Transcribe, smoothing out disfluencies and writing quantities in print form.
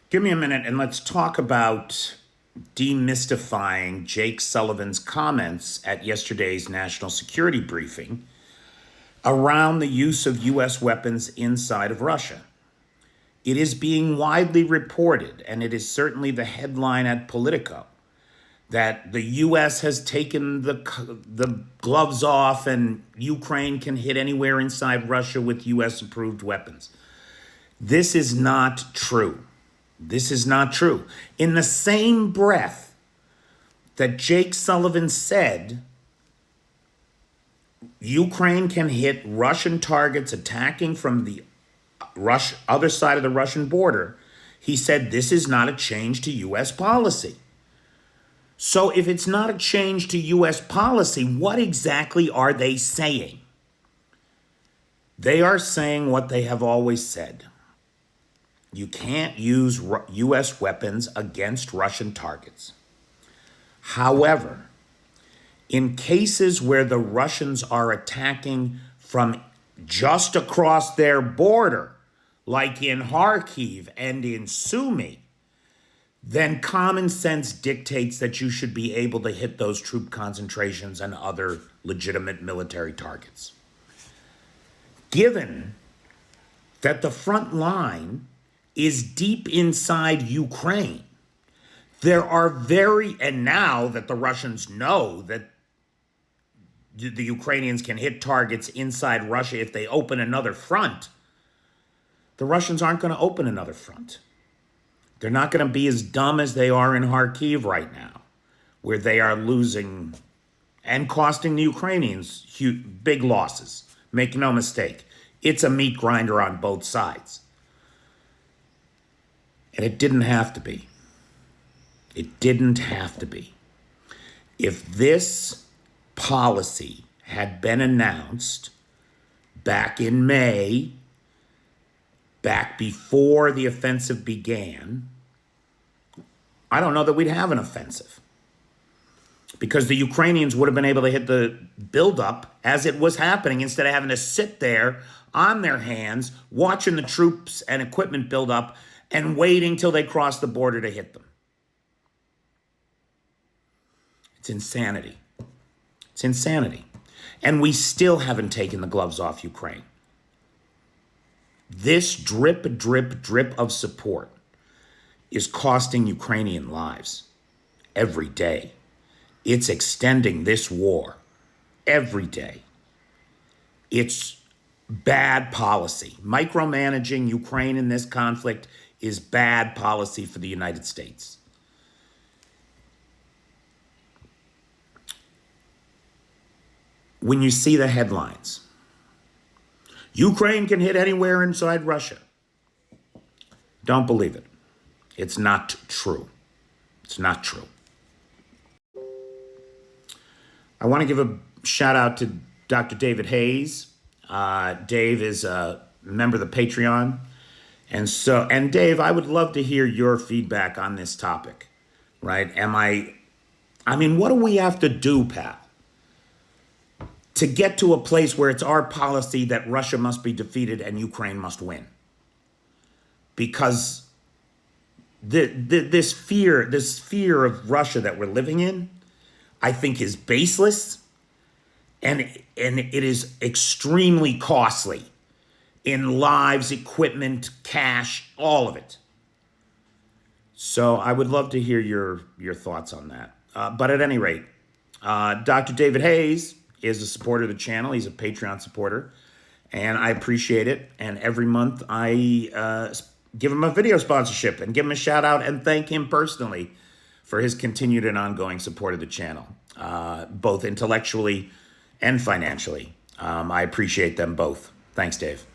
Give me a minute and let's talk about demystifying Jake Sullivan's comments at yesterday's national security briefing around the use of U.S. weapons inside of Russia. It is being widely reported, and it is certainly the headline at Politico, that the U.S. has taken the gloves off and Ukraine can hit anywhere inside Russia with U.S.-approved weapons. This is not true. This is not true. In the same breath that Jake Sullivan said Ukraine can hit Russian targets attacking from the other side of the Russian border, he said this is not a change to U.S. policy. So if it's not a change to U.S. policy, what exactly are they saying? They are saying what they have always said. You can't use U.S. weapons against Russian targets. However, in cases where the Russians are attacking from just across their border, like in Kharkiv and in Sumy, then common sense dictates that you should be able to hit those troop concentrations and other legitimate military targets. Given that the front line is deep inside Ukraine, and now that the Russians know that the Ukrainians can hit targets inside Russia if they open another front, the Russians aren't going to open another front. They're not going to be as dumb as they are in Kharkiv right now, where they are losing and costing the Ukrainians big losses. Make no mistake, it's a meat grinder on both sides. And it didn't have to be. It didn't have to be. If this policy had been announced back in May, back before the offensive began, I don't know that we'd have an offensive, because the Ukrainians would have been able to hit the buildup as it was happening instead of having to sit there on their hands watching the troops and equipment build up and waiting till they cross the border to hit them. It's insanity. It's insanity. And we still haven't taken the gloves off Ukraine. This drip of support is costing Ukrainian lives every day. It's extending this war every day. It's bad policy. Micromanaging Ukraine in this conflict is bad policy for the United States. When you see the headlines, Ukraine can hit anywhere inside Russia, don't believe it. It's not true. It's not true. I want to give a shout out to Dr. David Hayes. Dave is a member of the Patreon. And Dave, I would love to hear your feedback on this topic, right? What do we have to do, pal, to get to a place where it's our policy that Russia must be defeated and Ukraine must win? Because this fear of Russia that we're living in, I think is baseless, and it is extremely costly in lives, equipment, cash, all of it. So I would love to hear your thoughts on that. But at any rate, Dr. David Hayes is a supporter of the channel. He's a Patreon supporter, and I appreciate it. And every month I give him a video sponsorship and give him a shout out and thank him personally for his continued and ongoing support of the channel, both intellectually and financially. I appreciate them both. Thanks, Dave.